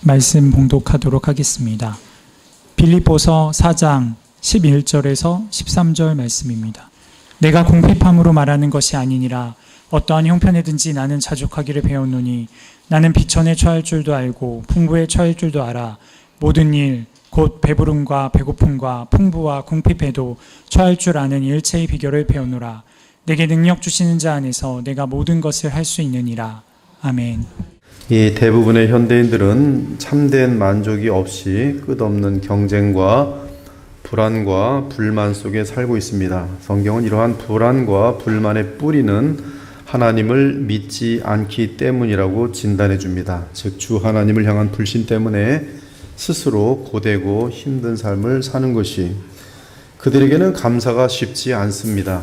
말씀 봉독하도록 하겠습니다. 빌립보서 4장 11절에서 13절 말씀입니다. 내가 공핍함으로 말하는 것이 아니니라. 어떠한 형편에든지 나는 자족하기를 배웠노니 나는 비천에 처할 줄도 알고 풍부에 처할 줄도 알아. 모든 일 곧 배부름과 배고픔과 풍부와 궁핍에도 처할 줄 아는 일체의 비결을 배우노라. 내게 능력 주시는 자 안에서 내가 모든 것을 할 수 있느니라. 아멘. 이 대부분의 현대인들은 참된 만족이 없이 끝없는 경쟁과 불안과 불만 속에 살고 있습니다. 성경은 이러한 불안과 불만의 뿌리는 하나님을 믿지 않기 때문이라고 진단해 줍니다. 즉, 주 하나님을 향한 불신 때문에 스스로 고되고 힘든 삶을 사는 것이 그들에게는 감사가 쉽지 않습니다.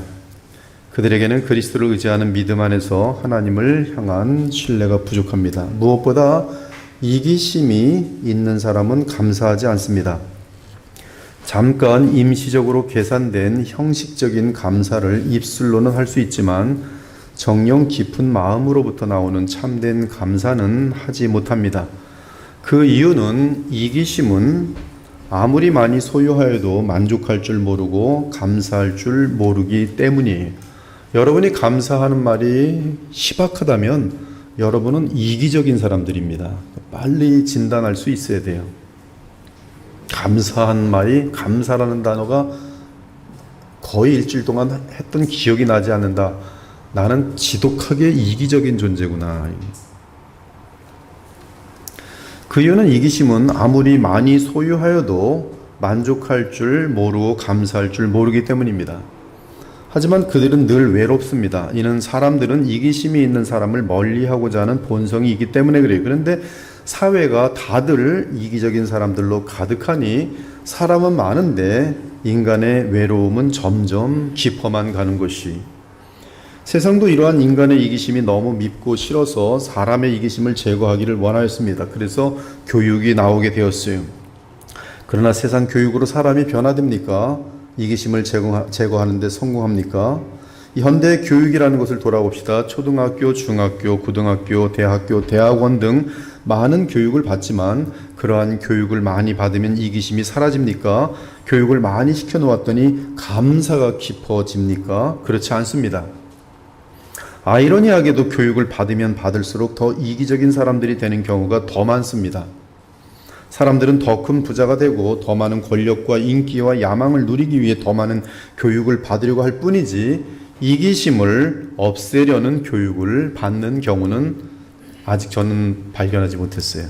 그들에게는 그리스도를 의지하는 믿음 안에서 하나님을 향한 신뢰가 부족합니다. 무엇보다 이기심이 있는 사람은 감사하지 않습니다. 잠깐 임시적으로 계산된 형식적인 감사를 입술로는 할 수 있지만 정령 깊은 마음으로부터 나오는 참된 감사는 하지 못합니다. 그 이유는 이기심은 아무리 많이 소유하여도 만족할 줄 모르고 감사할 줄 모르기 때문이에요. 여러분이 감사하는 말이 희박하다면 여러분은 이기적인 사람들입니다. 빨리 진단할 수 있어야 돼요. 감사한 말이, 감사라는 단어가 거의 일주일 동안 했던 기억이 나지 않는다. 나는 지독하게 이기적인 존재구나. 그 이유는 이기심은 아무리 많이 소유하여도 만족할 줄 모르고 감사할 줄 모르기 때문입니다. 하지만 그들은 늘 외롭습니다. 이는 사람들은 이기심이 있는 사람을 멀리하고자 하는 본성이 있기 때문에 그래요. 그런데 사회가 다들 이기적인 사람들로 가득하니 사람은 많은데 인간의 외로움은 점점 깊어만 가는 것이, 세상도 이러한 인간의 이기심이 너무 밉고 싫어서 사람의 이기심을 제거하기를 원하였습니다. 그래서 교육이 나오게 되었어요. 그러나 세상 교육으로 사람이 변화됩니까? 이기심을 제거하는 데 성공합니까? 이 현대 교육이라는 것을 돌아봅시다. 초등학교, 중학교, 고등학교, 대학교, 대학원 등 많은 교육을 받지만 그러한 교육을 많이 받으면 이기심이 사라집니까? 교육을 많이 시켜놓았더니 감사가 깊어집니까? 그렇지 않습니다. 아이러니하게도 교육을 받으면 받을수록 더 이기적인 사람들이 되는 경우가 더 많습니다. 사람들은 더 큰 부자가 되고 더 많은 권력과 인기와 야망을 누리기 위해 더 많은 교육을 받으려고 할 뿐이지 이기심을 없애려는 교육을 받는 경우는 아직 저는 발견하지 못했어요.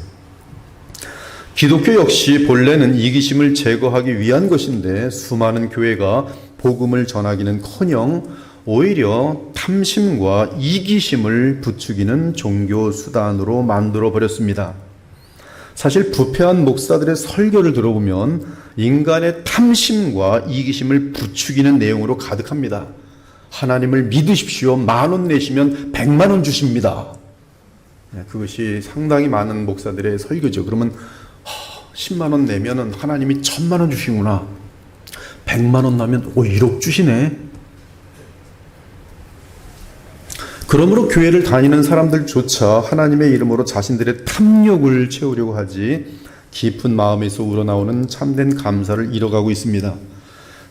기독교 역시 본래는 이기심을 제거하기 위한 것인데 수많은 교회가 복음을 전하기는커녕 오히려 탐심과 이기심을 부추기는 종교 수단으로 만들어 버렸습니다. 사실 부패한 목사들의 설교를 들어보면 인간의 탐심과 이기심을 부추기는 내용으로 가득합니다. 하나님을 믿으십시오. 10,000원 내시면 100,000원 주십니다. 그것이 상당히 많은 목사들의 설교죠. 그러면 10,000원 내면 하나님이 1,000,000원 주시구나. 100,000원 나면 1억 주시네. 그러므로 교회를 다니는 사람들조차 하나님의 이름으로 자신들의 탐욕을 채우려고 하지 깊은 마음에서 우러나오는 참된 감사를 잃어가고 있습니다.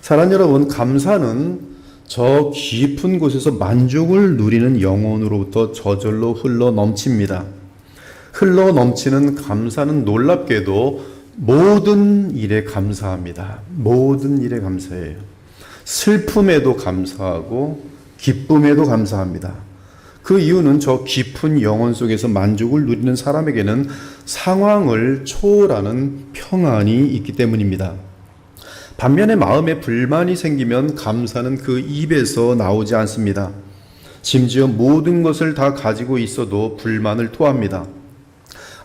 사랑 여러분, 감사는 저 깊은 곳에서 만족을 누리는 영혼으로부터 저절로 흘러 넘칩니다. 흘러 넘치는 감사는 놀랍게도 모든 일에 감사합니다. 모든 일에 감사해요. 슬픔에도 감사하고 기쁨에도 감사합니다. 그 이유는 저 깊은 영혼 속에서 만족을 누리는 사람에게는 상황을 초월하는 평안이 있기 때문입니다. 반면에 마음에 불만이 생기면 감사는 그 입에서 나오지 않습니다. 심지어 모든 것을 다 가지고 있어도 불만을 토합니다.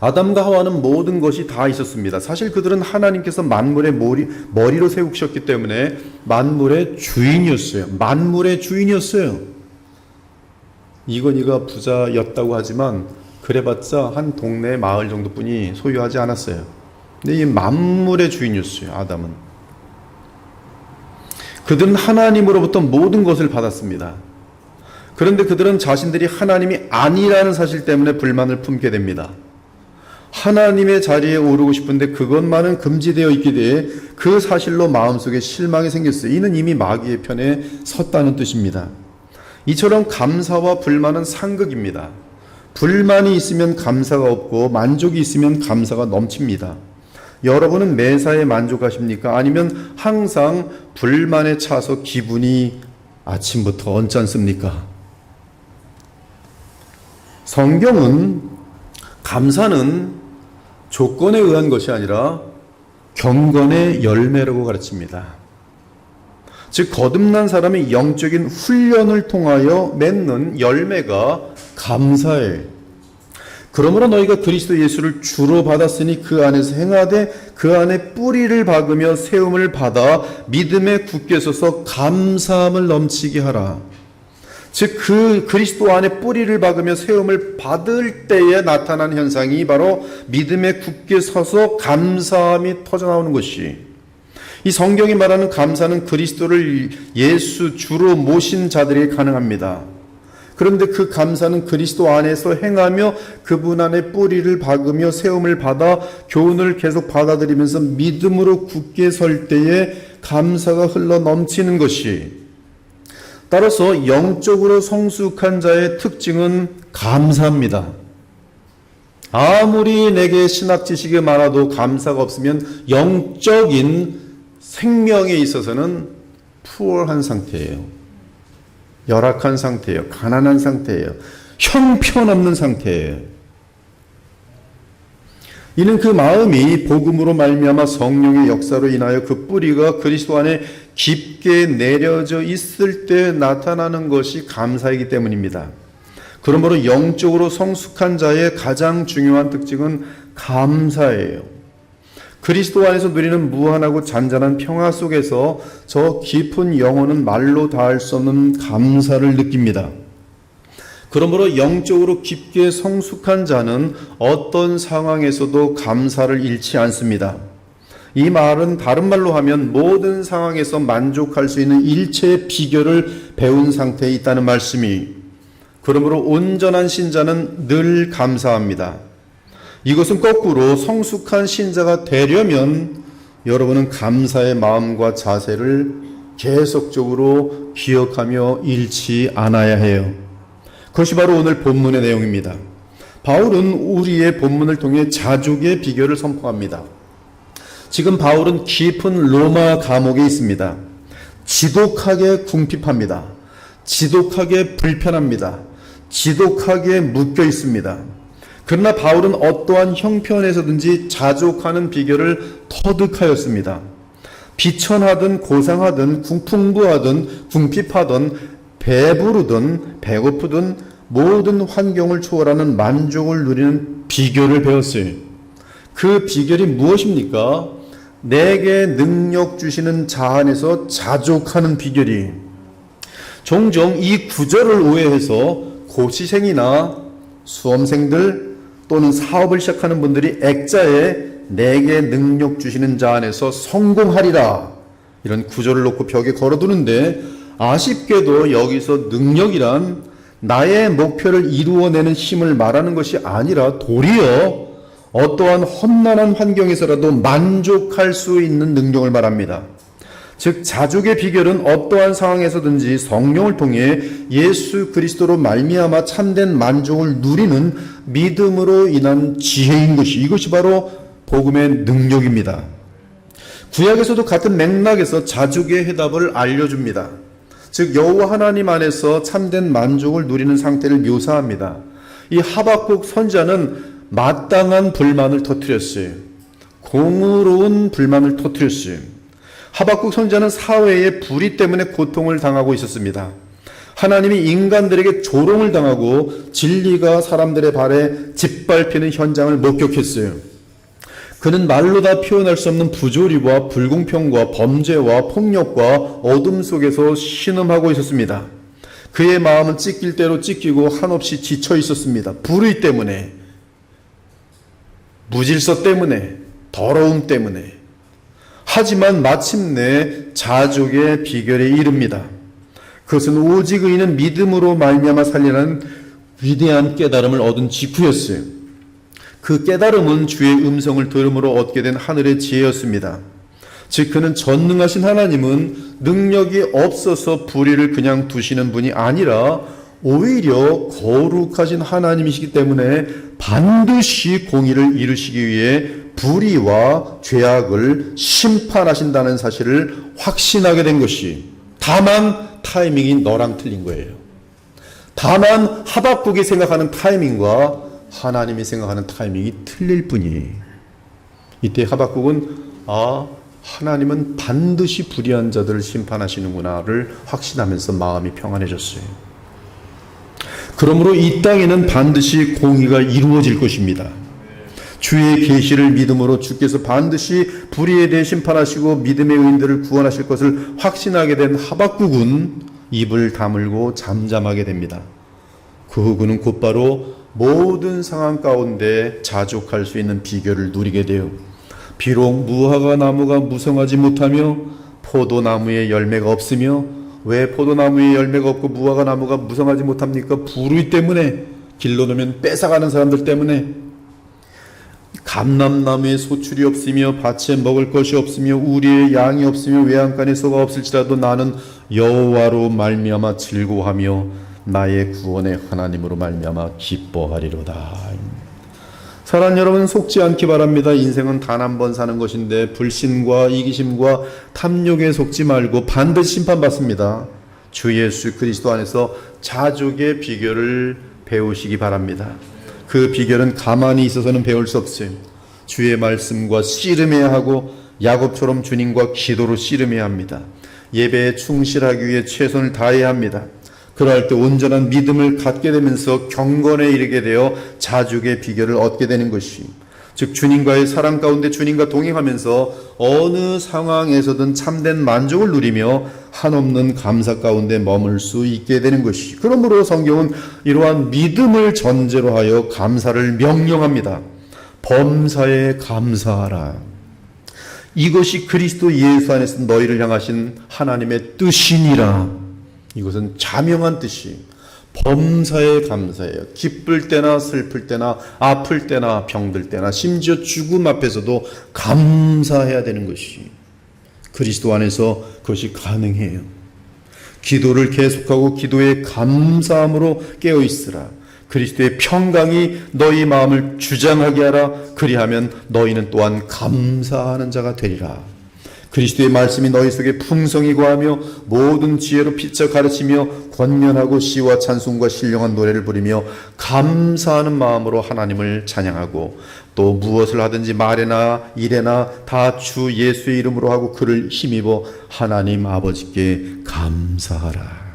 아담과 하와는 모든 것이 다 있었습니다. 사실 그들은 하나님께서 만물의 머리로 세우셨기 때문에 만물의 주인이었어요. 만물의 주인이었어요. 이건희가 부자였다고 하지만 그래봤자 한 동네 마을 정도뿐이 소유하지 않았어요. 근데 이 만물의 주인이었어요. 아담은. 그들은 하나님으로부터 모든 것을 받았습니다. 그런데 그들은 자신들이 하나님이 아니라는 사실 때문에 불만을 품게 됩니다. 하나님의 자리에 오르고 싶은데 그것만은 금지되어 있게 돼 그 사실로 마음속에 실망이 생겼어요. 이는 이미 마귀의 편에 섰다는 뜻입니다. 이처럼 감사와 불만은 상극입니다. 불만이 있으면 감사가 없고 만족이 있으면 감사가 넘칩니다. 여러분은 매사에 만족하십니까? 아니면 항상 불만에 차서 기분이 아침부터 언짢습니까? 성경은 감사는 조건에 의한 것이 아니라 경건의 열매라고 가르칩니다. 즉 거듭난 사람이 영적인 훈련을 통하여 맺는 열매가 감사예요. 그러므로 너희가 그리스도 예수를 주로 받았으니 그 안에서 행하되 그 안에 뿌리를 박으며 세움을 받아 믿음에 굳게 서서 감사함을 넘치게 하라. 즉 그 그리스도 안에 뿌리를 박으며 세움을 받을 때에 나타난 현상이 바로 믿음에 굳게 서서 감사함이 터져나오는 것이, 이 성경이 말하는 감사는 그리스도를 예수 주로 모신 자들에게 가능합니다. 그런데 그 감사는 그리스도 안에서 행하며 그분 안에 뿌리를 박으며 세움을 받아 교훈을 계속 받아들이면서 믿음으로 굳게 설 때에 감사가 흘러 넘치는 것이, 따라서 영적으로 성숙한 자의 특징은 감사입니다. 아무리 내게 신학 지식이 많아도 감사가 없으면 영적인 생명에 있어서는 푸어한 상태예요. 열악한 상태예요. 가난한 상태예요. 형편없는 상태예요. 이는 그 마음이 복음으로 말미암아 성령의 역사로 인하여 그 뿌리가 그리스도 안에 깊게 내려져 있을 때 나타나는 것이 감사이기 때문입니다. 그러므로 영적으로 성숙한 자의 가장 중요한 특징은 감사예요. 그리스도 안에서 누리는 무한하고 잔잔한 평화 속에서 저 깊은 영혼은 말로 다할 수 없는 감사를 느낍니다. 그러므로 영적으로 깊게 성숙한 자는 어떤 상황에서도 감사를 잃지 않습니다. 이 말은 다른 말로 하면 모든 상황에서 만족할 수 있는 일체의 비결을 배운 상태에 있다는 말씀이, 그러므로 온전한 신자는 늘 감사합니다. 이것은 거꾸로 성숙한 신자가 되려면 여러분은 감사의 마음과 자세를 계속적으로 기억하며 잃지 않아야 해요. 그것이 바로 오늘 본문의 내용입니다. 바울은 우리의 본문을 통해 자족의 비결을 선포합니다. 지금 바울은 깊은 로마 감옥에 있습니다. 지독하게 궁핍합니다. 지독하게 불편합니다. 지독하게 묶여 있습니다. 그러나 바울은 어떠한 형편에서든지 자족하는 비결을 터득하였습니다. 비천하든 고상하든 풍부하든 궁핍하든 배부르든 배고프든 모든 환경을 초월하는 만족을 누리는 비결을 배웠어요. 그 비결이 무엇입니까? 내게 능력 주시는 자 안에서 자족하는 비결이, 종종 이 구절을 오해해서 고시생이나 수험생들 또는 사업을 시작하는 분들이 액자에 내게 능력 주시는 자 안에서 성공하리라 이런 구절을 놓고 벽에 걸어두는데, 아쉽게도 여기서 능력이란 나의 목표를 이루어내는 힘을 말하는 것이 아니라 도리어 어떠한 험난한 환경에서라도 만족할 수 있는 능력을 말합니다. 즉 자족의 비결은 어떠한 상황에서든지 성령을 통해 예수 그리스도로 말미암아 참된 만족을 누리는 믿음으로 인한 지혜인 것이, 이것이 바로 복음의 능력입니다. 구약에서도 같은 맥락에서 자족의 해답을 알려줍니다. 즉 여호와 하나님 안에서 참된 만족을 누리는 상태를 묘사합니다. 이 하박국 선지자는 마땅한 불만을 터뜨렸어요. 공의로운 불만을 터뜨렸어요. 하박국 선지자는 사회의 불의 때문에 고통을 당하고 있었습니다. 하나님이 인간들에게 조롱을 당하고 진리가 사람들의 발에 짓밟히는 현장을 목격했어요. 그는 말로 다 표현할 수 없는 부조리와 불공평과 범죄와 폭력과 어둠 속에서 신음하고 있었습니다. 그의 마음은 찢길 대로 찢기고 한없이 지쳐 있었습니다. 불의 때문에, 무질서 때문에, 더러움 때문에. 하지만 마침내 자족의 비결에 이릅니다. 그것은 오직 의인은 믿음으로 말미암아 살리라는 위대한 깨달음을 얻은 직후였어요. 그 깨달음은 주의 음성을 들음으로 얻게 된 하늘의 지혜였습니다. 즉 그는 전능하신 하나님은 능력이 없어서 불의를 그냥 두시는 분이 아니라 오히려 거룩하신 하나님이시기 때문에 반드시 공의를 이루시기 위해 불의와 죄악을 심판하신다는 사실을 확신하게 된 것이, 다만 타이밍이 너랑 틀린 거예요. 다만 하박국이 생각하는 타이밍과 하나님이 생각하는 타이밍이 틀릴 뿐이에요. 이때 하박국은 하나님은 반드시 불의한 자들을 심판하시는구나를 확신하면서 마음이 평안해졌어요. 그러므로 이 땅에는 반드시 공의가 이루어질 것입니다. 주의 계시를 믿음으로 주께서 반드시 불의에 대해 심판하시고 믿음의 의인들을 구원하실 것을 확신하게 된 하박국은 입을 다물고 잠잠하게 됩니다. 그 후 그는 곧바로 모든 상황 가운데 자족할 수 있는 비결을 누리게 돼요. 비록 무화과 나무가 무성하지 못하며 포도나무에 열매가 없으며, 왜 포도나무에 열매가 없고 무화과 나무가 무성하지 못합니까? 불의 때문에, 길로 놓으면 뺏어가는 사람들 때문에. 감람나무에 소출이 없으며 밭에 먹을 것이 없으며 우리의 양이 없으며 외양간에 소가 없을지라도 나는 여호와로 말미암아 즐거워하며 나의 구원의 하나님으로 말미암아 기뻐하리로다. 사랑하는 여러분, 속지 않기 바랍니다. 인생은 단 한 번 사는 것인데 불신과 이기심과 탐욕에 속지 말고 반드시 심판받습니다. 주 예수 그리스도 안에서 자족의 비결을 배우시기 바랍니다. 그 비결은 가만히 있어서는 배울 수 없어요. 주의 말씀과 씨름해야 하고 야곱처럼 주님과 기도로 씨름해야 합니다. 예배에 충실하기 위해 최선을 다해야 합니다. 그럴 때 온전한 믿음을 갖게 되면서 경건에 이르게 되어 자족의 비결을 얻게 되는 것이, 즉 주님과의 사랑 가운데 주님과 동행하면서 어느 상황에서든 참된 만족을 누리며 한없는 감사 가운데 머물 수 있게 되는 것이, 그러므로 성경은 이러한 믿음을 전제로 하여 감사를 명령합니다. 범사에 감사하라. 이것이 그리스도 예수 안에서 너희를 향하신 하나님의 뜻이니라. 이것은 자명한 뜻이, 범사에 감사해요. 기쁠 때나 슬플 때나 아플 때나 병들 때나 심지어 죽음 앞에서도 감사해야 되는 것이, 그리스도 안에서 그것이 가능해요. 기도를 계속하고 기도에 감사함으로 깨어있으라. 그리스도의 평강이 너희 마음을 주장하게 하라. 그리하면 너희는 또한 감사하는 자가 되리라. 그리스도의 말씀이 너희 속에 풍성히 거하며 모든 지혜로 피차 가르치며 권면하고 시와 찬송과 신령한 노래를 부리며 감사하는 마음으로 하나님을 찬양하고, 또 무엇을 하든지 말에나 일에나 다 주 예수의 이름으로 하고 그를 힘입어 하나님 아버지께 감사하라.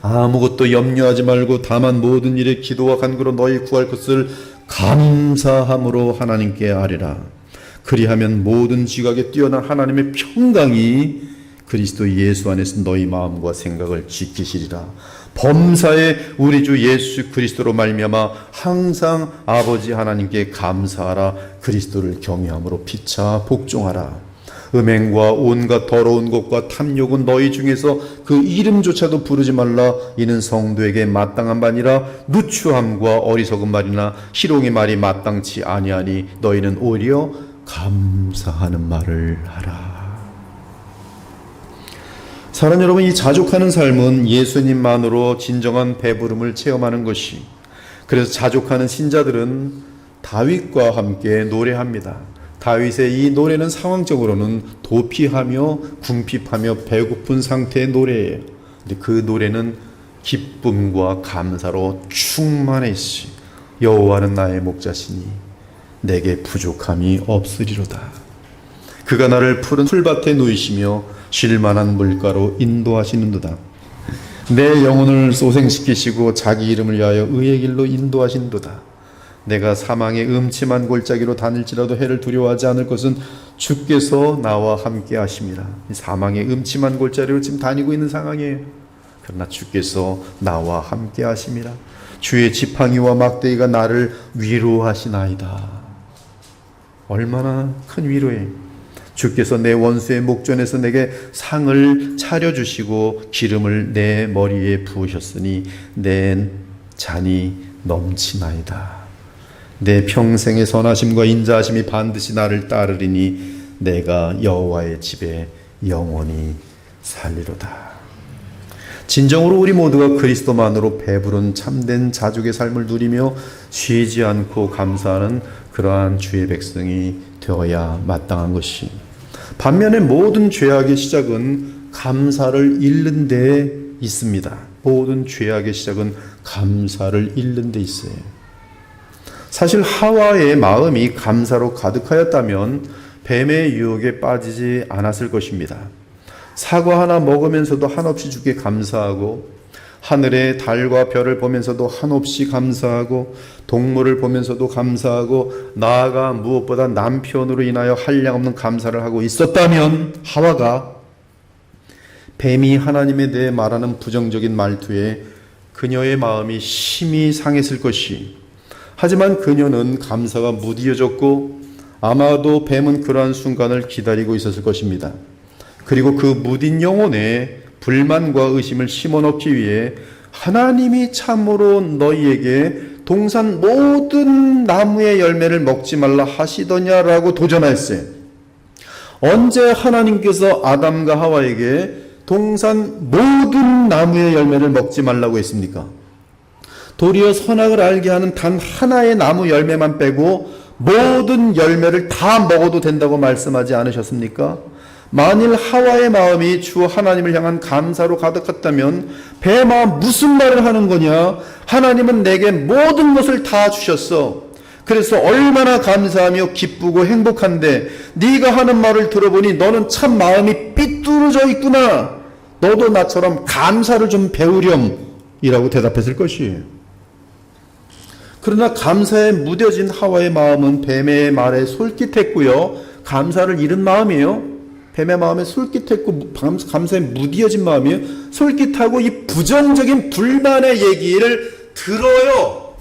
아무것도 염려하지 말고 다만 모든 일에 기도와 간구로 너희 구할 것을 감사함으로 하나님께 아뢰라. 그리하면 모든 지각에 뛰어난 하나님의 평강이 그리스도 예수 안에서 너희 마음과 생각을 지키시리라. 범사에 우리 주 예수 그리스도로 말미암아 항상 아버지 하나님께 감사하라. 그리스도를 경외함으로 피차 복종하라. 음행과 온갖 더러운 것과 탐욕은 너희 중에서 그 이름조차도 부르지 말라. 이는 성도에게 마땅한 바니라. 누추함과 어리석은 말이나 희롱의 말이 마땅치 아니하니 너희는 오히려 감사하는 말을 하라. 사랑하는 여러분, 이 자족하는 삶은 예수님만으로 진정한 배부름을 체험하는 것이, 그래서 자족하는 신자들은 다윗과 함께 노래합니다. 다윗의 이 노래는 상황적으로는 도피하며 궁핍하며 배고픈 상태의 노래예요. 근데 그 노래는 기쁨과 감사로 충만해 있어요. 여호와는 나의 목자시니 내게 부족함이 없으리로다. 그가 나를 푸른 풀밭에 누이시며 쉴만한 물가로 인도하시는도다. 내 영혼을 소생시키시고 자기 이름을 위하여 의의 길로 인도하시는도다. 내가 사망의 음침한 골짜기로 다닐지라도 해를 두려워하지 않을 것은 주께서 나와 함께 하심이라. 사망의 음침한 골짜기로 지금 다니고 있는 상황이에요. 그러나 주께서 나와 함께 하심이라. 주의 지팡이와 막대기가 나를 위로하시나이다. 얼마나 큰 위로예요. 주께서 내 원수의 목전에서 내게 상을 차려주시고 기름을 내 머리에 부으셨으니 내 잔이 넘치나이다. 내 평생의 선하심과 인자하심이 반드시 나를 따르리니 내가 여호와의 집에 영원히 살리로다. 진정으로 우리 모두가 그리스도만으로 배부른 참된 자족의 삶을 누리며 쉬지 않고 감사하는 그러한 주의 백성이 되어야 마땅한 것이, 반면에 모든 죄악의 시작은 감사를 잃는 데 있습니다. 모든 죄악의 시작은 감사를 잃는 데 있어요. 사실 하와의 마음이 감사로 가득하였다면 뱀의 유혹에 빠지지 않았을 것입니다. 사과 하나 먹으면서도 한없이 주께 감사하고, 하늘의 달과 별을 보면서도 한없이 감사하고, 동물을 보면서도 감사하고, 나아가 무엇보다 남편으로 인하여 한량없는 감사를 하고 있었다면 하와가 뱀이 하나님에 대해 말하는 부정적인 말투에 그녀의 마음이 심히 상했을 것이, 하지만 그녀는 감사가 무디어졌고 아마도 뱀은 그러한 순간을 기다리고 있었을 것입니다. 그리고 그 무딘 영혼에 불만과 의심을 심어넣기 위해 하나님이 참으로 너희에게 동산 모든 나무의 열매를 먹지 말라 하시더냐라고 도전하였어요. 언제 하나님께서 아담과 하와에게 동산 모든 나무의 열매를 먹지 말라고 했습니까? 도리어 선악을 알게 하는 단 하나의 나무 열매만 빼고 모든 열매를 다 먹어도 된다고 말씀하지 않으셨습니까? 만일 하와의 마음이 주 하나님을 향한 감사로 가득했다면 뱀아 무슨 말을 하는 거냐? 하나님은 내게 모든 것을 다 주셨어. 그래서 얼마나 감사하며 기쁘고 행복한데 네가 하는 말을 들어보니 너는 참 마음이 삐뚤어져 있구나. 너도 나처럼 감사를 좀 배우렴 이라고 대답했을 것이에요. 그러나 감사에 무뎌진 하와의 마음은 뱀의 말에 솔깃했고요. 감사를 잃은 마음이에요. 뱀의 마음에 솔깃했고 감사에 무뎌진 마음이에요. 솔깃하고 이 부정적인 불만의 얘기를 들어요.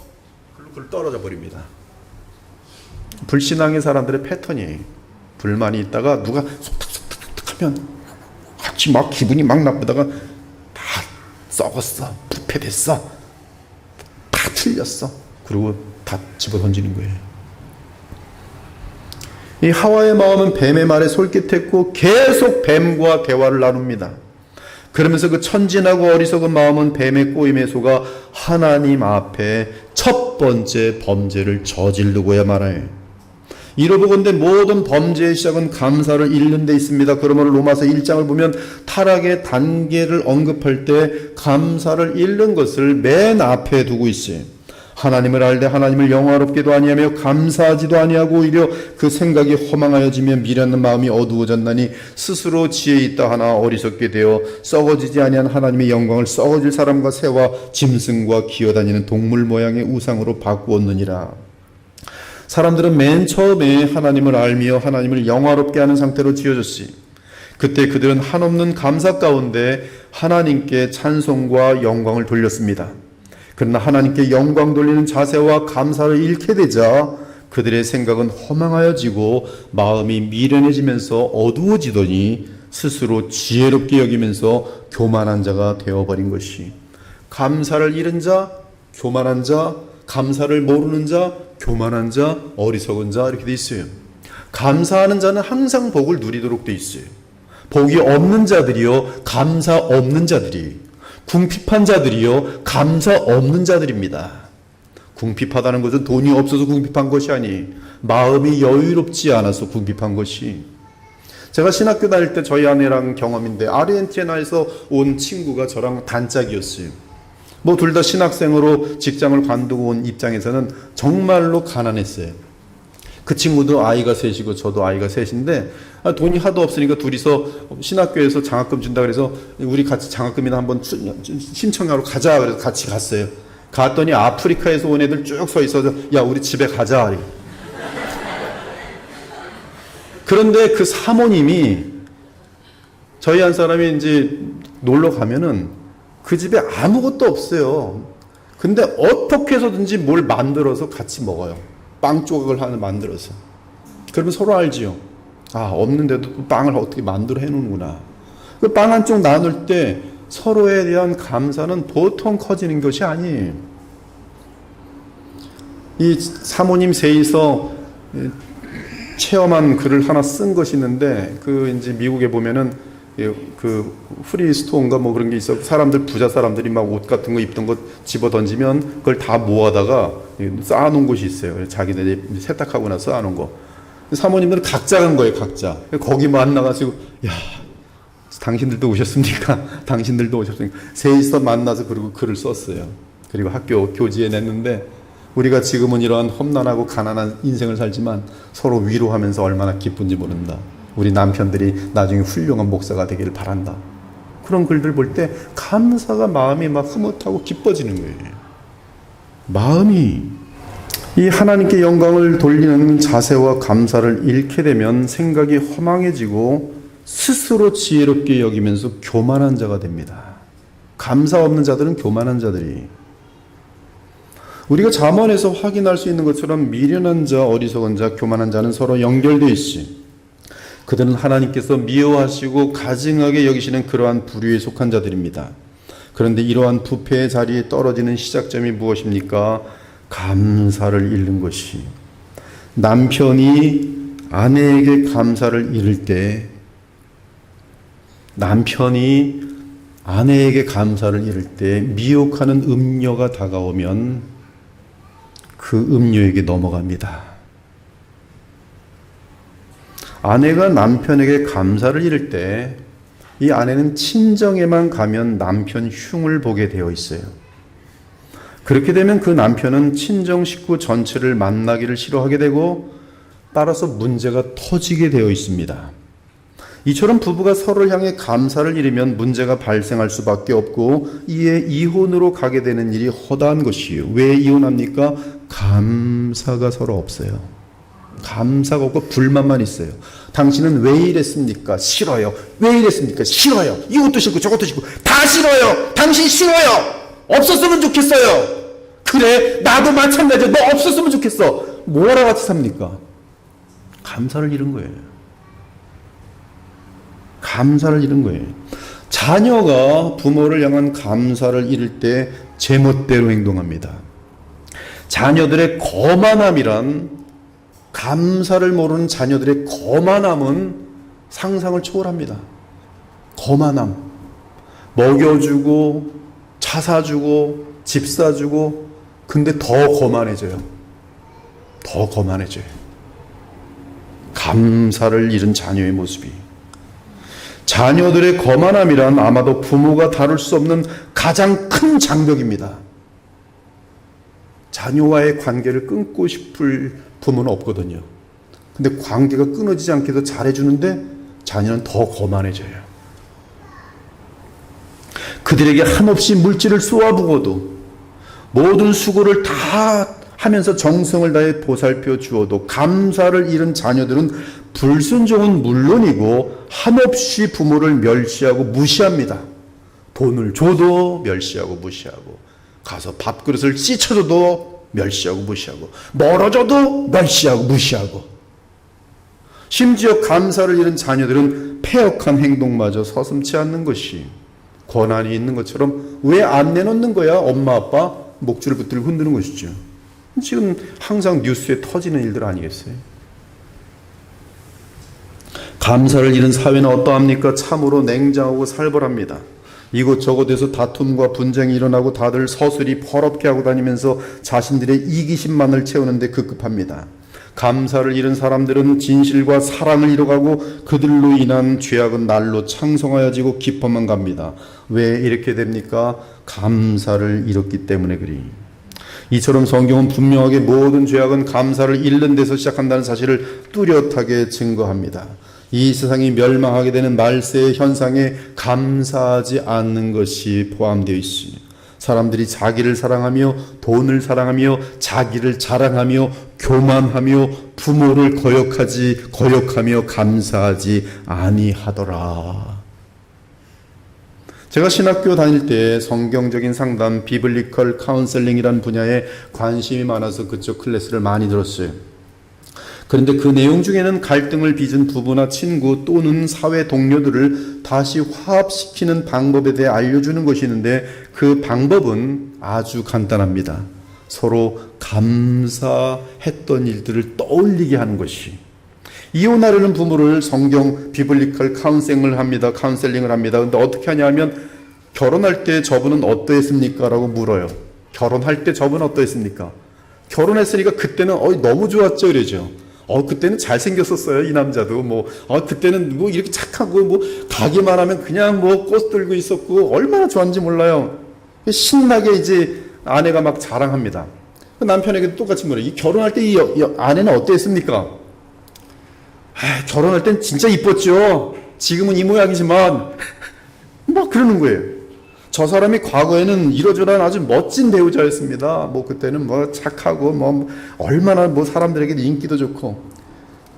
그걸 떨어져 버립니다. 불신앙의 사람들의 패턴이에요. 불만이 있다가 누가 속닥속닥 하면 같이 막 기분이 막 나쁘다가 다 썩었어, 부패됐어, 다 틀렸어, 그리고 다 집어 던지는 거예요. 이 하와의 마음은 뱀의 말에 솔깃했고 계속 뱀과 대화를 나눕니다. 그러면서 그 천진하고 어리석은 마음은 뱀의 꼬임에 속아 하나님 앞에 첫 번째 범죄를 저지르고야 말아요. 이로보건대 모든 범죄의 시작은 감사를 잃는 데 있습니다. 그러므로 로마서 1장을 보면 타락의 단계를 언급할 때 감사를 잃는 것을 맨 앞에 두고 있어요. 하나님을 알되 하나님을 영화롭게도 아니하며 감사하지도 아니하고 오히려 그 생각이 허망하여지며 미련한 마음이 어두워졌나니 스스로 지혜 있다 하나 어리석게 되어 썩어지지 아니한 하나님의 영광을 썩어질 사람과 새와 짐승과 기어다니는 동물 모양의 우상으로 바꾸었느니라. 사람들은 맨 처음에 하나님을 알며 하나님을 영화롭게 하는 상태로 지어졌으니 그때 그들은 한없는 감사 가운데 하나님께 찬송과 영광을 돌렸습니다. 그러나 하나님께 영광 돌리는 자세와 감사를 잃게 되자 그들의 생각은 허망하여지고 마음이 미련해지면서 어두워지더니 스스로 지혜롭게 여기면서 교만한 자가 되어버린 것이, 감사를 잃은 자, 교만한 자, 감사를 모르는 자, 교만한 자, 어리석은 자 이렇게 돼 있어요. 감사하는 자는 항상 복을 누리도록 돼 있어요. 복이 없는 자들이요 감사 없는 자들이, 궁핍한 자들이요 감사 없는 자들입니다. 궁핍하다는 것은 돈이 없어서 궁핍한 것이 아니 마음이 여유롭지 않아서 궁핍한 것이. 제가 신학교 다닐 때 저희 아내랑 경험인데 아르헨티나에서 온 친구가 저랑 단짝이었어요. 뭐 둘 다 신학생으로 직장을 관두고 온 입장에서는 정말로 가난했어요. 그 친구도 아이가 셋이고 저도 아이가 셋인데 돈이 하도 없으니까 둘이서 신학교에서 장학금 준다 그래서 우리 같이 장학금이나 한번 신청하러 가자 그래서 같이 갔어요. 갔더니 아프리카에서 온 애들 쭉 서 있어서 야 우리 집에 가자. 그런데 그 사모님이 저희 한 사람이 이제 놀러 가면은 그 집에 아무것도 없어요. 근데 어떻게 해서든지 뭘 만들어서 같이 먹어요. 빵 조각을 하나 만들어서. 그러면 서로 알지요. 아, 없는데도 빵을 어떻게 만들어 해놓는구나. 그 빵 한 쪽 나눌 때 서로에 대한 감사는 보통 커지는 것이 아니에요. 이 사모님 셋이서 체험한 글을 하나 쓴 것이 있는데, 그 이제 미국에 보면은 그 프리스토어인가 뭐 그런 게 있어. 사람들, 부자 사람들이 막 옷 같은 거 입던 거 집어 던지면 그걸 다 모아다가 쌓아놓은 곳이 있어요. 자기들이 세탁하고 나서 쌓아놓은 거. 사모님들은 각자 간 거예요, 각자. 거기 만나가지고, 야, 당신들도 오셨습니까? 당신들도 오셨습니까? 셋이서 만나서 그리고 글을 썼어요. 그리고 학교 교지에 냈는데, 우리가 지금은 이러한 험난하고 가난한 인생을 살지만 서로 위로하면서 얼마나 기쁜지 모른다. 우리 남편들이 나중에 훌륭한 목사가 되기를 바란다. 그런 글들 볼 때 감사가 마음이 막 흐뭇하고 기뻐지는 거예요. 마음이, 이 하나님께 영광을 돌리는 자세와 감사를 잃게 되면 생각이 허망해지고 스스로 지혜롭게 여기면서 교만한 자가 됩니다. 감사 없는 자들은 교만한 자들이. 우리가 잠언에서 확인할 수 있는 것처럼 미련한 자, 어리석은 자, 교만한 자는 서로 연결되어 있지. 그들은 하나님께서 미워하시고 가증하게 여기시는 그러한 부류에 속한 자들입니다. 그런데 이러한 부패의 자리에 떨어지는 시작점이 무엇입니까? 감사를 잃는 것이. 남편이 아내에게 감사를 잃을 때, 남편이 아내에게 감사를 잃을 때 미혹하는 음녀가 다가오면 그 음녀에게 넘어갑니다. 아내가 남편에게 감사를 잃을 때 이 아내는 친정에만 가면 남편 흉을 보게 되어 있어요. 그렇게 되면 그 남편은 친정 식구 전체를 만나기를 싫어하게 되고 따라서 문제가 터지게 되어 있습니다. 이처럼 부부가 서로를 향해 감사를 잃으면 문제가 발생할 수밖에 없고 이에 이혼으로 가게 되는 일이 허다한 것이에요. 왜 이혼합니까? 감사가 서로 없어요. 감사가 없고 불만만 있어요. 당신은 왜 이랬습니까? 싫어요. 왜 이랬습니까? 싫어요. 이것도 싫고 저것도 싫고 다 싫어요. 당신 싫어요. 없었으면 좋겠어요. 그래, 나도 마찬가지야. 너 없었으면 좋겠어. 뭐랑 같이 삽니까? 감사를 잃은 거예요. 감사를 잃은 거예요. 자녀가 부모를 향한 감사를 잃을 때 제멋대로 행동합니다. 자녀들의 거만함이란, 감사를 모르는 자녀들의 거만함은 상상을 초월합니다. 거만함. 먹여주고 차 사주고 집 사주고, 근데 더 거만해져요. 더 거만해져요. 감사를 잃은 자녀의 모습이. 자녀들의 거만함이란 아마도 부모가 다룰 수 없는 가장 큰 장벽입니다. 자녀와의 관계를 끊고 싶을 부모는 없거든요. 근데 관계가 끊어지지 않게 더 잘해주는데 자녀는 더 거만해져요. 그들에게 한없이 물질을 쏘아부어도, 모든 수고를 다 하면서 정성을 다해 보살펴 주어도 감사를 잃은 자녀들은 불순종은 물론이고 한없이 부모를 멸시하고 무시합니다. 돈을 줘도 멸시하고 무시하고, 가서 밥그릇을 씻어줘도 멸시하고 무시하고, 멀어져도 멸시하고 무시하고, 심지어 감사를 잃은 자녀들은 패역한 행동마저 서슴지 않는 것이 권한이 있는 것처럼 왜 안 내놓는 거야? 엄마 아빠 목줄을 붙들고 흔드는 것이죠. 지금 항상 뉴스에 터지는 일들 아니겠어요? 감사를 잃은 사회는 어떠합니까? 참으로 냉정하고 살벌합니다. 이곳저곳에서 다툼과 분쟁이 일어나고 다들 서슬이 퍼럽게 하고 다니면서 자신들의 이기심만을 채우는데 급급합니다. 감사를 잃은 사람들은 진실과 사랑을 잃어가고 그들로 인한 죄악은 날로 창성하여지고 깊어만 갑니다. 왜 이렇게 됩니까? 감사를 잃었기 때문에 그리. 이처럼 성경은 분명하게 모든 죄악은 감사를 잃는 데서 시작한다는 사실을 뚜렷하게 증거합니다. 이 세상이 멸망하게 되는 말세의 현상에 감사하지 않는 것이 포함되어 있습니다. 사람들이 자기를 사랑하며 돈을 사랑하며 자기를 자랑하며 교만하며 부모를 거역하며 감사하지 아니하더라. 제가 신학교 다닐 때 성경적인 상담, 비블리컬 카운셀링이라는 분야에 관심이 많아서 그쪽 클래스를 많이 들었어요. 그런데 그 내용 중에는 갈등을 빚은 부부나 친구 또는 사회 동료들을 다시 화합시키는 방법에 대해 알려주는 것이 있는데 그 방법은 아주 간단합니다. 서로 감사했던 일들을 떠올리게 하는 것이, 이혼하려는 부부를 성경 비블리컬 카운셀링을 합니다. 근데 어떻게 하냐면 결혼할 때 저분은 어떠했습니까? 라고 물어요. 결혼할 때 저분은 어떠했습니까? 결혼했으니까 그때는 너무 좋았죠, 그러죠. 그때는 잘생겼었어요, 이 남자도. 그때는 이렇게 착하고, 가기만 하면 그냥 꽃 들고 있었고, 얼마나 좋았는지 몰라요. 신나게 이제 아내가 막 자랑합니다. 남편에게도 똑같이 물어요. 이 결혼할 때 이 아내는 어땠습니까? 결혼할 땐 진짜 이뻤죠. 지금은 이 모양이지만, 막 그러는 거예요. 저 사람이 과거에는 이러저러한 아주 멋진 배우자였습니다. 그때는 착하고, 얼마나 사람들에게 인기도 좋고.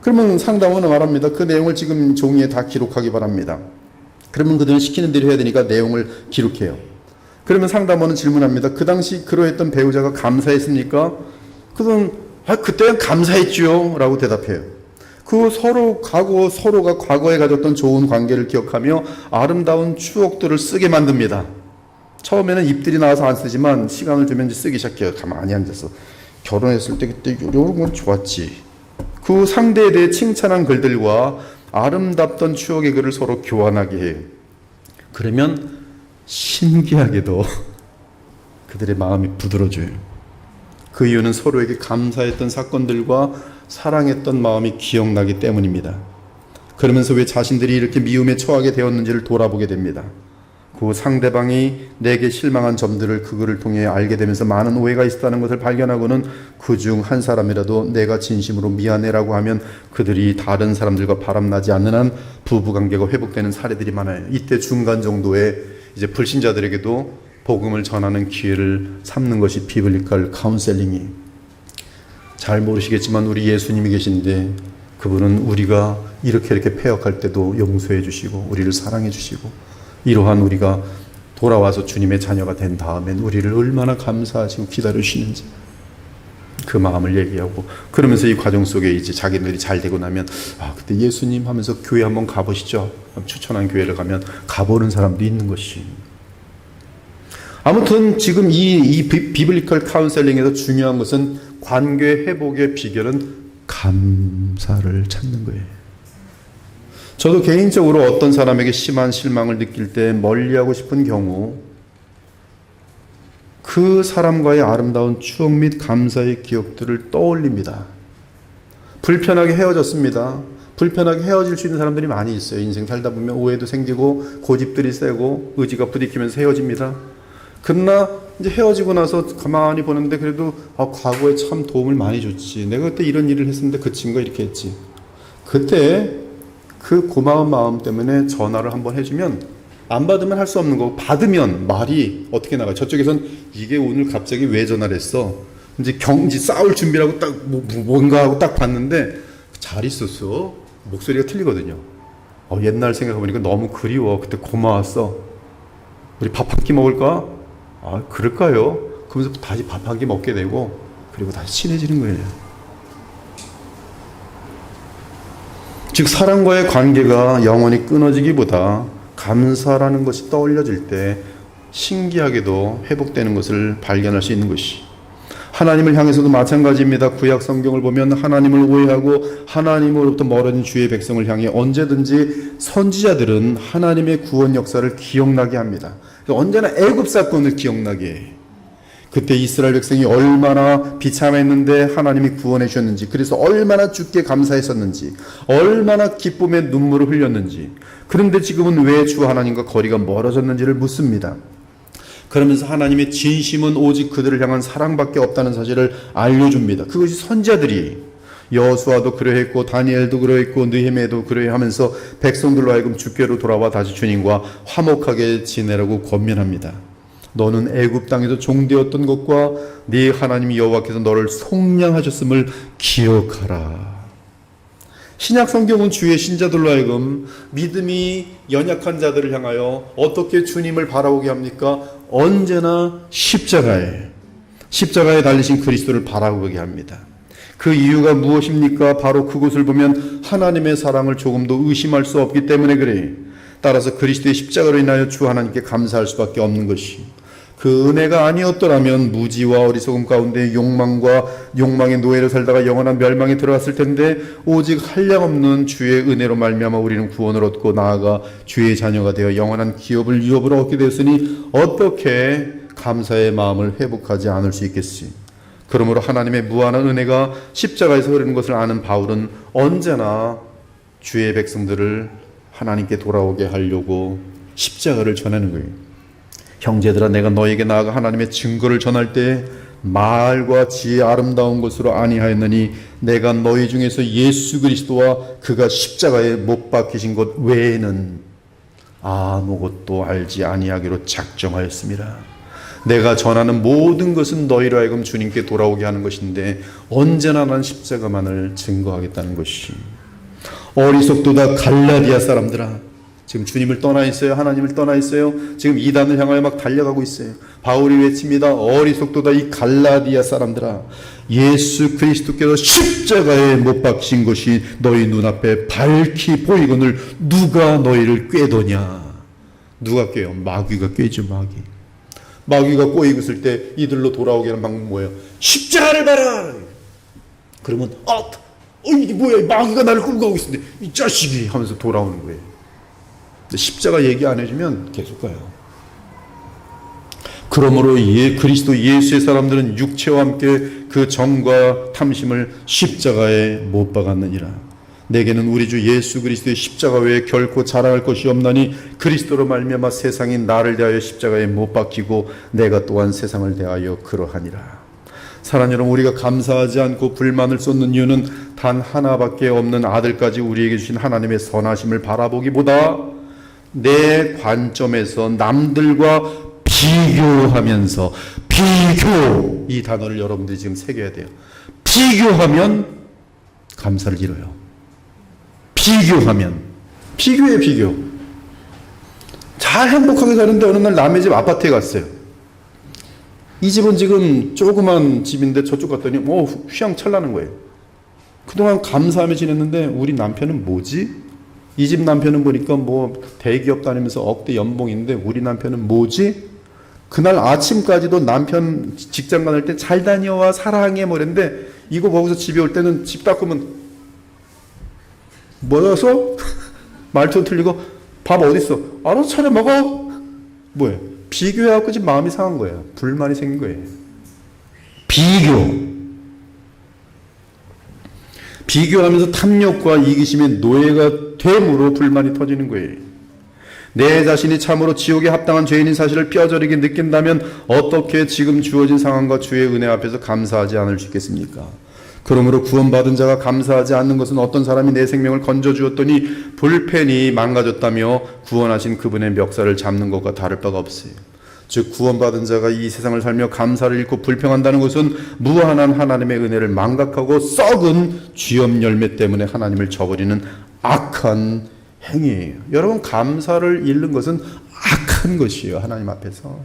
그러면 상담원은 말합니다. 그 내용을 지금 종이에 다 기록하기 바랍니다. 그러면 그들은 시키는 대로 해야 되니까 내용을 기록해요. 그러면 상담원은 질문합니다. 그 당시 그러했던 배우자가 감사했습니까? 그들은, 그때는 감사했죠. 라고 대답해요. 서로가 과거에 가졌던 좋은 관계를 기억하며 아름다운 추억들을 쓰게 만듭니다. 처음에는 입들이 나와서 안 쓰지만 시간을 주면 이제 쓰기 시작해요. 가만히 앉아서. 결혼했을 때 그때 이런 건 좋았지. 그 상대에 대해 칭찬한 글들과 아름답던 추억의 글을 서로 교환하게 해요. 그러면 신기하게도 그들의 마음이 부드러져요. 그 이유는 서로에게 감사했던 사건들과 사랑했던 마음이 기억나기 때문입니다. 그러면서 왜 자신들이 이렇게 미움에 처하게 되었는지를 돌아보게 됩니다. 그 상대방이 내게 실망한 점들을 그 글을 통해 알게 되면서 많은 오해가 있었다는 것을 발견하고는 그중 한 사람이라도 내가 진심으로 미안해라고 하면 그들이 다른 사람들과 바람나지 않는 한 부부관계가 회복되는 사례들이 많아요. 이때 중간 정도의 이제 불신자들에게도 복음을 전하는 기회를 삼는 것이 비블리컬 카운셀링이. 잘 모르시겠지만 우리 예수님이 계신데 그분은 우리가 이렇게 패역할 때도 용서해 주시고 우리를 사랑해 주시고, 이러한 우리가 돌아와서 주님의 자녀가 된 다음엔 우리를 얼마나 감사하시고 기다려주시는지 그 마음을 얘기하고, 그러면서 이 과정 속에 이제 자기들이 잘 되고 나면 그때 예수님 하면서 교회 한번 가보시죠. 추천한 교회를 가면 가보는 사람도 있는 것이. 아무튼 지금 이 비블리컬 카운셀링에서 중요한 것은 관계 회복의 비결은 감사를 찾는 거예요. 저도 개인적으로 어떤 사람에게 심한 실망을 느낄 때 멀리하고 싶은 경우 그 사람과의 아름다운 추억 및 감사의 기억들을 떠올립니다. 불편하게 헤어졌습니다. 불편하게 헤어질 수 있는 사람들이 많이 있어요. 인생 살다 보면 오해도 생기고 고집들이 세고 의지가 부딪히면서 헤어집니다. 그러나 이제 헤어지고 나서 가만히 보는데 그래도 과거에 참 도움을 많이 줬지. 내가 그때 이런 일을 했었는데 그 친구가 이렇게 했지. 그때 그 고마운 마음 때문에 전화를 한번 해주면, 안 받으면 할 수 없는 거고 받으면 말이 어떻게 나가요? 저쪽에선 이게 오늘 갑자기 왜 전화를 했어? 이제 싸울 준비라고 딱 뭔가 하고 딱 봤는데 잘 있었어. 목소리가 틀리거든요. 옛날 생각해보니까 너무 그리워. 그때 고마웠어. 우리 밥 한 끼 먹을까? 그럴까요? 그러면서 다시 밥 한 끼 먹게 되고, 그리고 다시 친해지는 거예요. 즉 사랑과의 관계가 영원히 끊어지기보다 감사라는 것이 떠올려질 때 신기하게도 회복되는 것을 발견할 수 있는 것이, 하나님을 향해서도 마찬가지입니다. 구약 성경을 보면 하나님을 오해하고 하나님으로부터 멀어진 주의 백성을 향해 언제든지 선지자들은 하나님의 구원 역사를 기억나게 합니다. 언제나 애굽 사건을 기억나게 해요. 그때 이스라엘 백성이 얼마나 비참했는데 하나님이 구원해 주셨는지, 그래서 얼마나 주께 감사했었는지, 얼마나 기쁨의 눈물을 흘렸는지, 그런데 지금은 왜 주 하나님과 거리가 멀어졌는지를 묻습니다. 그러면서 하나님의 진심은 오직 그들을 향한 사랑밖에 없다는 사실을 알려줍니다. 그것이 선지자들이, 여호수아도 그러했고 다니엘도 그러했고 느헤미야도 그러하면서 백성들로 하여금 주께로 돌아와 다시 주님과 화목하게 지내라고 권면합니다. 너는 애굽 땅에서 종되었던 것과 네 하나님 여호와께서 너를 속량하셨음을 기억하라. 신약 성경은 주의 신자들로 하여금 믿음이 연약한 자들을 향하여 어떻게 주님을 바라보게 합니까? 언제나 십자가에 달리신 그리스도를 바라보게 합니다. 그 이유가 무엇입니까? 바로 그곳을 보면 하나님의 사랑을 조금도 의심할 수 없기 때문에 그래. 따라서 그리스도의 십자가로 인하여 주 하나님께 감사할 수밖에 없는 것이, 그 은혜가 아니었더라면 무지와 어리석음 가운데 욕망의 노예로 살다가 영원한 멸망에 들어갔을 텐데, 오직 한량없는 주의 은혜로 말미암아 우리는 구원을 얻고 나아가 주의 자녀가 되어 영원한 유업을 얻게 되었으니 어떻게 감사의 마음을 회복하지 않을 수 있겠지. 그러므로 하나님의 무한한 은혜가 십자가에서 흐르는 것을 아는 바울은 언제나 주의 백성들을 하나님께 돌아오게 하려고 십자가를 전하는 거예요. 형제들아, 내가 너에게 나아가 하나님의 증거를 전할 때 말과 지혜 아름다운 것으로 아니하였느니 내가 너희 중에서 예수 그리스도와 그가 십자가에 못 박히신 것 외에는 아무것도 알지 아니하기로 작정하였습니다. 내가 전하는 모든 것은 너희로 하여금 주님께 돌아오게 하는 것인데 언제나 난 십자가만을 증거하겠다는 것이. 어리석도다 갈라디아 사람들아, 지금 주님을 떠나 있어요. 하나님을 떠나 있어요. 지금 이단을 향하여 막 달려가고 있어요. 바울이 외칩니다. 어리석도다 이 갈라디아 사람들아, 예수 그리스도께서 십자가에 못 박힌 것이 너희 눈앞에 밝히 보이거늘 누가 너희를 꾀더냐. 누가 꾀요? 마귀가 꾀죠. 마귀가 꼬이고 있을 때 이들로 돌아오게 하는 방법은 뭐예요? 십자가를 봐라. 그러면 이게 뭐야? 마귀가 나를 끌고 가고 있는데 이 자식이 하면서 돌아오는 거예요. 십자가 얘기 안 해주면 계속 가요. 그러므로 그리스도 예수의 사람들은 육체와 함께 그 정과 탐심을 십자가에 못 박았느니라. 내게는 우리 주 예수 그리스도의 십자가 외에 결코 자랑할 것이 없나니 그리스도로 말미암아 세상이 나를 대하여 십자가에 못 박히고 내가 또한 세상을 대하여 그러하니라. 사랑하는 여러분, 우리가 감사하지 않고 불만을 쏟는 이유는 단 하나밖에 없는 아들까지 우리에게 주신 하나님의 선하심을 바라보기보다 내 관점에서 남들과 비교하면서, 비교, 이 단어를 여러분들이 지금 새겨야 돼요. 비교하면 감사를 잃어요. 비교예요, 비교. 잘 행복하게 사는데 어느 날 남의 집 아파트에 갔어요. 이 집은 지금 조그만 집인데 저쪽 갔더니 휘황찬란한 거예요. 그동안 감사하며 지냈는데 우리 남편은 뭐지? 이 집 남편은 보니까 대기업 다니면서 억대 연봉인데 우리 남편은 뭐지? 그날 아침까지도 남편 직장 다닐 때 잘 다녀와 사랑해 뭐랬는데 이거 보고서 집에 올 때는 집 닦으면 뭐여서? 말투 틀리고 밥 어딨어? 알아서 차려 먹어. 뭐예요? 비교해갖고 지금 마음이 상한 거예요. 불만이 생긴 거예요. 비교하면서 탐욕과 이기심의 노예가 됨으로 불만이 터지는 거예요. 내 자신이 참으로 지옥에 합당한 죄인인 사실을 뼈저리게 느낀다면 어떻게 지금 주어진 상황과 주의 은혜 앞에서 감사하지 않을 수 있겠습니까? 그러므로 구원받은 자가 감사하지 않는 것은 어떤 사람이 내 생명을 건져주었더니 불펜이 망가졌다며 구원하신 그분의 멱살을 잡는 것과 다를 바가 없어요. 즉 구원받은 자가 이 세상을 살며 감사를 잃고 불평한다는 것은 무한한 하나님의 은혜를 망각하고 썩은 쥐염 열매 때문에 하나님을 저버리는 악한 행위예요. 여러분, 감사를 잃는 것은 악한 것이에요. 하나님 앞에서.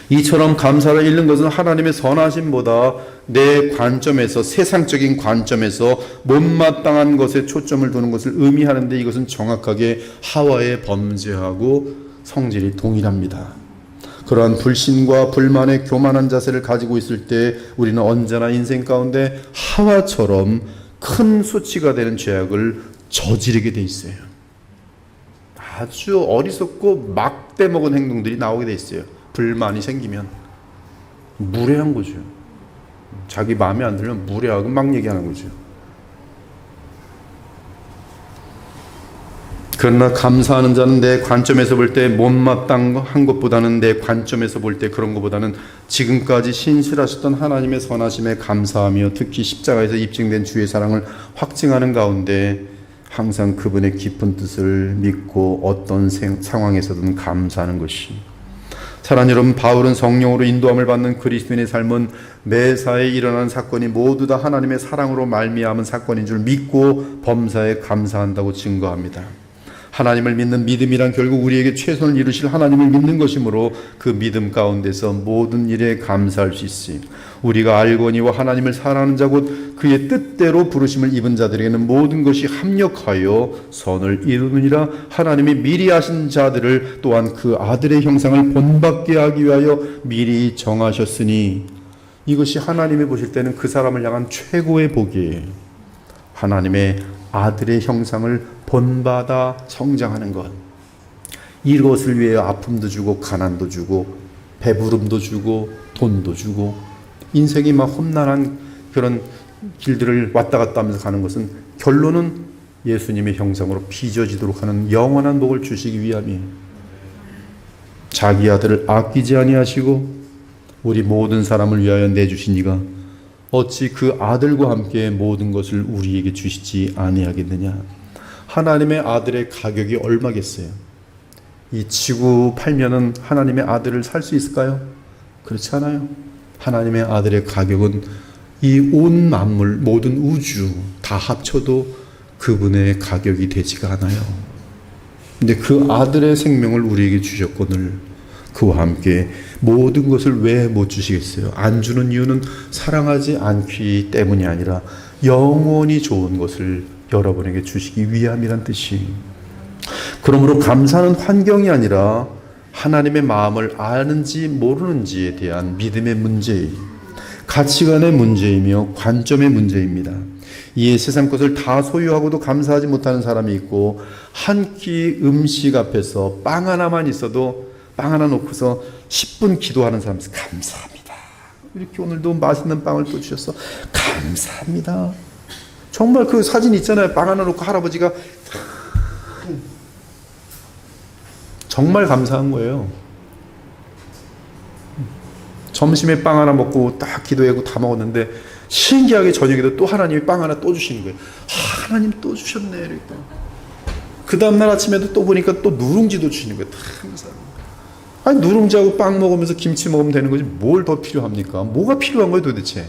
이처럼 감사를 잃는 것은 하나님의 선하심보다 내 관점에서, 세상적인 관점에서 못마땅한 것에 초점을 두는 것을 의미하는데, 이것은 정확하게 하와의 범죄하고 성질이 동일합니다. 그러한 불신과 불만의 교만한 자세를 가지고 있을 때 우리는 언제나 인생 가운데 하와처럼 큰 수치가 되는 죄악을 저지르게 돼 있어요. 아주 어리석고 막대 먹은 행동들이 나오게 돼 있어요. 불만이 생기면 무례한 거죠. 자기 마음에 안 들면 무례하고 막 얘기하는 거죠. 그러나 감사하는 자는 내 관점에서 볼 때 못마땅한 것보다는, 내 관점에서 볼 때 그런 것보다는 지금까지 신실하셨던 하나님의 선하심에 감사하며 특히 십자가에서 입증된 주의 사랑을 확증하는 가운데 항상 그분의 깊은 뜻을 믿고 어떤 상황에서든 감사하는 것이. 사랑하는 여러분, 바울은 성령으로 인도함을 받는 그리스도인의 삶은 매사에 일어난 사건이 모두 다 하나님의 사랑으로 말미암은 사건인 줄 믿고 범사에 감사한다고 증거합니다. 하나님을 믿는 믿음이란 결국 우리에게 최선을 이루실 하나님을 믿는 것이므로 그 믿음 가운데서 모든 일에 감사할 수 있으니 우리가 알거니와 하나님을 사랑하는 자 곧 그의 뜻대로 부르심을 입은 자들에게는 모든 것이 합력하여 선을 이루느니라. 하나님이 미리 하신 자들을 또한 그 아들의 형상을 본받게 하기 위하여 미리 정하셨으니 이것이 하나님이 보실 때는 그 사람을 향한 최고의 복이에요. 하나님의 아들의 형상을 본받아 성장하는 것. 이것을 위해 아픔도 주고 가난도 주고 배부름도 주고 돈도 주고 인생이 막 험난한 그런 길들을 왔다 갔다 하면서 가는 것은 결론은 예수님의 형상으로 빚어지도록 하는 영원한 복을 주시기 위함이에요. 자기 아들을 아끼지 아니하시고 우리 모든 사람을 위하여 내주신 이가 어찌 그 아들과 함께 모든 것을 우리에게 주시지 아니하겠느냐. 하나님의 아들의 가격이 얼마겠어요? 이 지구 팔면은 하나님의 아들을 살 수 있을까요? 그렇지 않아요. 하나님의 아들의 가격은 이 온 만물 모든 우주 다 합쳐도 그분의 가격이 되지가 않아요. 근데 그 아들의 생명을 우리에게 주셨거늘 그와 함께 모든 것을 왜 못 주시겠어요? 안 주는 이유는 사랑하지 않기 때문이 아니라 영원히 좋은 것을 여러분에게 주시기 위함이란 뜻이. 그러므로 감사는 환경이 아니라 하나님의 마음을 아는지 모르는지에 대한 믿음의 문제, 가치관의 문제이며 관점의 문제입니다. 이에 세상 것을 다 소유하고도 감사하지 못하는 사람이 있고 한 끼 음식 앞에서 빵 하나만 있어도 빵 하나 놓고서 10분 기도하는 사람 있어요. 감사합니다. 이렇게 오늘도 맛있는 빵을 또 주셔서 감사합니다. 정말 그 사진 있잖아요. 빵 하나 놓고 할아버지가 정말 감사한 거예요. 점심에 빵 하나 먹고 딱 기도하고 다 먹었는데 신기하게 저녁에도 또 하나님이 빵 하나 또 주시는 거예요. 하나님 또 주셨네. 이렇게. 그 다음날 아침에도 또 보니까 또 누룽지도 주시는 거예요. 감사합니다. 아니 누룽지하고 빵 먹으면서 김치 먹으면 되는 거지 뭘 더 필요합니까? 뭐가 필요한 거예요 도대체?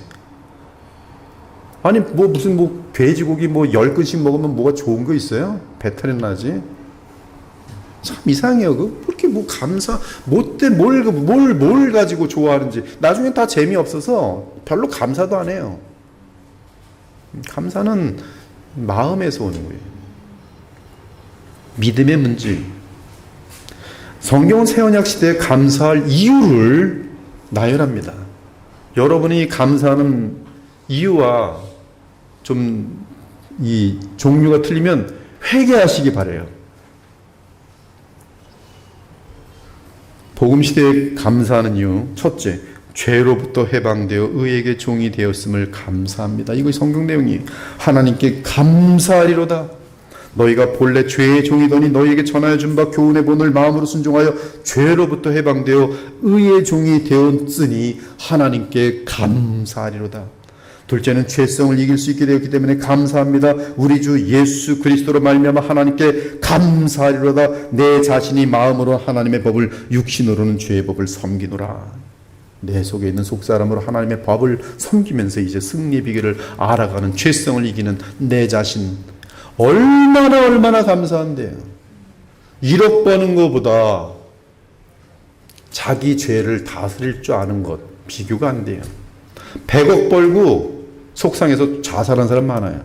아니 뭐 무슨 뭐 돼지고기 뭐 10근씩 먹으면 뭐가 좋은 거 있어요? 배탈이 나지? 참 이상해요. 그렇게 뭐 감사 못돼 뭘 가지고 좋아하는지 나중에 다 재미없어서 별로 감사도 안 해요. 감사는 마음에서 오는 거예요. 믿음의 문제. 성경은 새언약 시대에 감사할 이유를 나열합니다. 여러분이 감사하는 이유와 좀 이 종류가 틀리면 회개하시기 바라요. 복음 시대에 감사하는 이유, 첫째, 죄로부터 해방되어 의에게 종이 되었음을 감사합니다. 이것이 성경 내용이에요. 하나님께 감사하리로다. 너희가 본래 죄의 종이더니 너희에게 전하여 준 바 교훈의 본을 마음으로 순종하여 죄로부터 해방되어 의의 종이 되었으니 하나님께 감사하리로다. 둘째는 죄성을 이길 수 있게 되었기 때문에 감사합니다. 우리 주 예수 그리스도로 말미암아 하나님께 감사하리로다. 내 자신이 마음으로 하나님의 법을 육신으로는 죄의 법을 섬기노라. 내 속에 있는 속사람으로 하나님의 법을 섬기면서 이제 승리의 비결을 알아가는 죄성을 이기는 내 자신 얼마나 감사한데요. 1억 버는 것보다 자기 죄를 다스릴 줄 아는 것 비교가 안 돼요. 100억 벌고 속상해서 자살한 사람 많아요.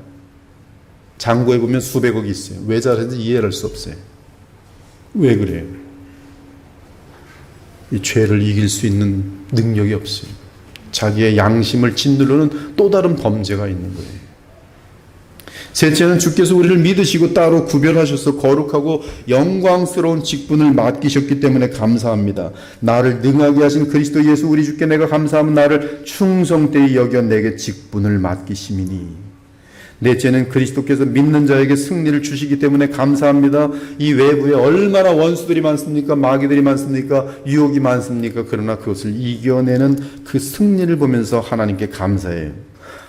장고에 보면 수백억이 있어요. 왜 자살했는지 이해를 할 수 없어요. 왜 그래요? 이 죄를 이길 수 있는 능력이 없어요. 자기의 양심을 짓누르는 또 다른 범죄가 있는 거예요. 셋째는 주께서 우리를 믿으시고 따로 구별하셔서 거룩하고 영광스러운 직분을 맡기셨기 때문에 감사합니다. 나를 능하게 하신 그리스도 예수 우리 주께 내가 감사하면 나를 충성되이 여겨 내게 직분을 맡기심이니. 넷째는 그리스도께서 믿는 자에게 승리를 주시기 때문에 감사합니다. 이 외부에 얼마나 원수들이 많습니까? 마귀들이 많습니까? 유혹이 많습니까? 그러나 그것을 이겨내는 그 승리를 보면서 하나님께 감사해요.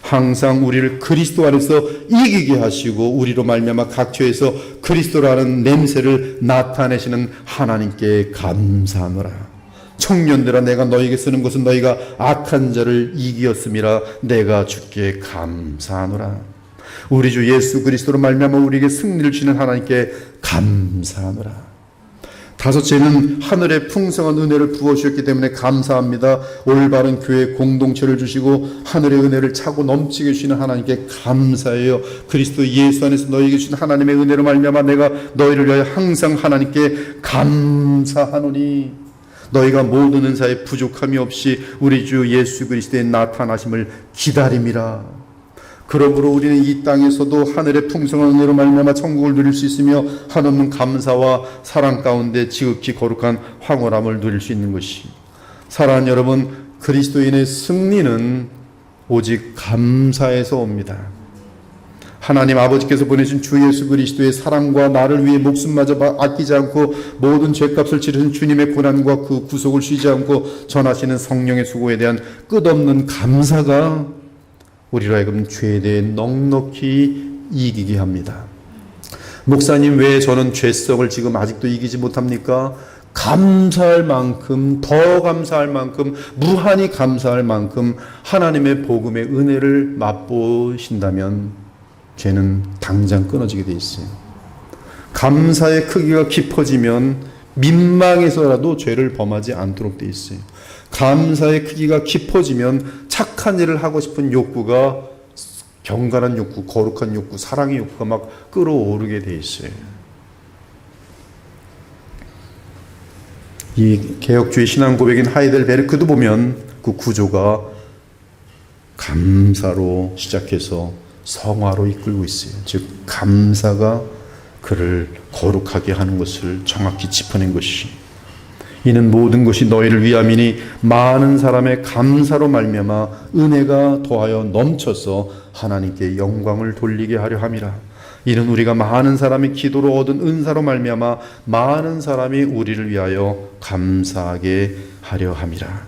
항상 우리를 그리스도 안에서 이기게 하시고 우리로 말미암아 각처에서 그리스도라는 냄새를 나타내시는 하나님께 감사하노라. 청년들아 내가 너희에게 쓰는 것은 너희가 악한 자를 이기었음이라. 내가 주께 감사하노라. 우리 주 예수 그리스도로 말미암아 우리에게 승리를 주시는 하나님께 감사하노라. 다섯째는 하늘의 풍성한 은혜를 부어주셨기 때문에 감사합니다. 올바른 교회 공동체를 주시고 하늘의 은혜를 차고 넘치게 주시는 하나님께 감사해요. 그리스도 예수 안에서 너희에게 주신 하나님의 은혜로 말미암아 내가 너희를 위하여 항상 하나님께 감사하노니 너희가 모든 은사에 부족함이 없이 우리 주 예수 그리스도의 나타나심을 기다림이라. 그러므로 우리는 이 땅에서도 하늘의 풍성한 은혜로 말미암아 천국을 누릴 수 있으며 한없는 감사와 사랑 가운데 지극히 거룩한 황홀함을 누릴 수 있는 것이. 사랑하는 여러분, 그리스도인의 승리는 오직 감사에서 옵니다. 하나님 아버지께서 보내신 주 예수 그리스도의 사랑과 나를 위해 목숨마저 아끼지 않고 모든 죄값을 치르신 주님의 고난과 그 구속을 쉬지 않고 전하시는 성령의 수고에 대한 끝없는 감사가 우리로 하여금 죄에 대해 넉넉히 이기게 합니다. 목사님, 왜 저는 죄성을 지금 아직도 이기지 못합니까? 감사할 만큼, 더 감사할 만큼, 무한히 감사할 만큼 하나님의 복음의 은혜를 맛보신다면 죄는 당장 끊어지게 돼 있어요. 감사의 크기가 깊어지면 민망해서라도 죄를 범하지 않도록 돼 있어요. 감사의 크기가 깊어지면 착한 일을 하고 싶은 욕구가, 경건한 욕구, 거룩한 욕구, 사랑의 욕구가 막 끌어오르게 돼 있어요. 이 개혁주의 신앙 고백인 하이델베르크도 보면 그 구조가 감사로 시작해서 성화로 이끌고 있어요. 즉 감사가 그를 거룩하게 하는 것을 정확히 짚어낸 것이. 이는 모든 것이 너희를 위함이니 많은 사람의 감사로 말미암아 은혜가 더하여 넘쳐서 하나님께 영광을 돌리게 하려 함이라. 이는 우리가 많은 사람의 기도로 얻은 은사로 말미암아 많은 사람이 우리를 위하여 감사하게 하려 함이라.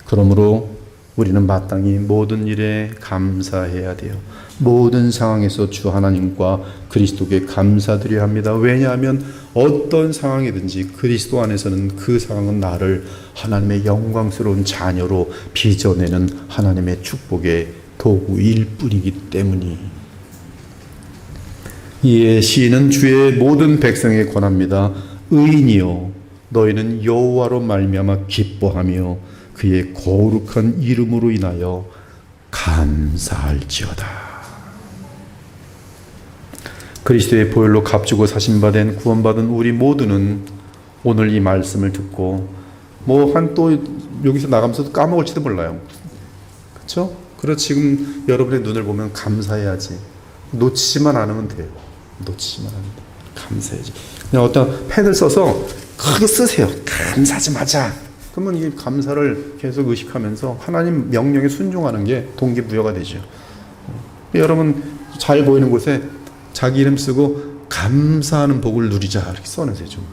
그러므로 우리는 마땅히 모든 일에 감사해야 돼요. 모든 상황에서 주 하나님과 그리스도께 감사드려야 합니다. 왜냐하면 어떤 상황이든지 그리스도 안에서는 그 상황은 나를 하나님의 영광스러운 자녀로 빚어내는 하나님의 축복의 도구일 뿐이기 때문이. 이에 시인은 주의 모든 백성에게 권합니다. 의인이여, 너희는 여호와로 말미암아 기뻐하며 그의 거룩한 이름으로 인하여 감사할지어다. 그리스도의 보혈로 값주고 사신받은 구원받은 우리 모두는 오늘 이 말씀을 듣고 또 여기서 나가면서도 까먹을지도 몰라요. 그렇죠? 그래서 지금 여러분의 눈을 보면 감사해야지. 놓치지만 않으면 돼요. 놓치지만 않으면 돼요. 감사해야지. 그냥 어떤 펜을 써서 크게 쓰세요. 감사 좀 하자. 그러면 이 감사를 계속 의식하면서 하나님 명령에 순종하는 게 동기부여가 되죠. 여러분 잘 보이는 곳에 자기 이름 쓰고 감사하는 복을 누리자 이렇게 써놓으세요. 좀.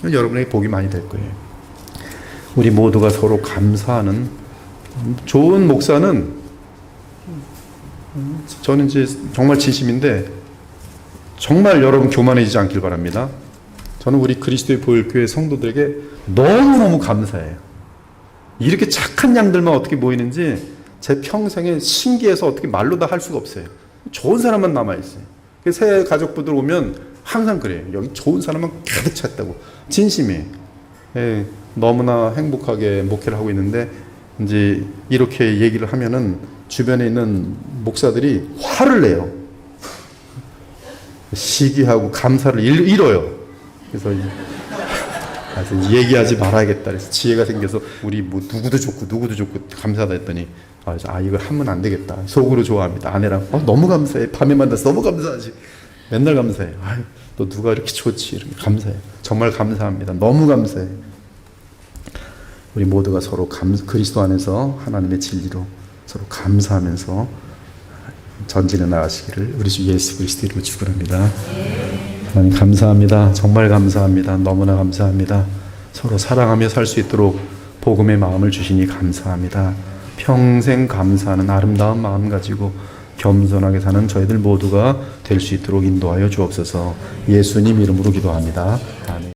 여러분에게 복이 많이 될 거예요. 우리 모두가 서로 감사하는 좋은 목사는, 저는 이제 정말 진심인데 정말 여러분 교만해지지 않길 바랍니다. 저는 우리 그리스도의 보혈교회 성도들에게 너무너무 감사해요. 이렇게 착한 양들만 어떻게 모이는지 제 평생에 신기해서 어떻게 말로 다 할 수가 없어요. 좋은 사람만 남아있어요. 새 가족분들 오면 항상 그래요. 여기 좋은 사람만 가득 찼다고. 진심이에요. 예, 너무나 행복하게 목회를 하고 있는데 이제 이렇게 얘기를 하면은 주변에 있는 목사들이 화를 내요. 시기하고 감사를 잃어요. 그래서 얘기하지 말아야겠다. 그래서 지혜가 생겨서 우리 누구도 좋고 감사하다 했더니 이걸 하면 안 되겠다. 속으로 좋아합니다. 아내랑 너무 감사해. 밤에 만나서 너무 감사하지. 맨날 감사해. 또 누가 이렇게 좋지. 이렇게 감사해. 정말 감사합니다. 너무 감사해. 우리 모두가 서로 그리스도 안에서 하나님의 진리로 서로 감사하면서 전진해 나가시기를 우리 주 예수 그리스도 이름으로 축원합니다. 하나님 감사합니다. 정말 감사합니다. 너무나 감사합니다. 서로 사랑하며 살 수 있도록 복음의 마음을 주시니 감사합니다. 평생 감사하는 아름다운 마음 가지고 겸손하게 사는 저희들 모두가 될 수 있도록 인도하여 주옵소서. 예수님 이름으로 기도합니다. 아멘.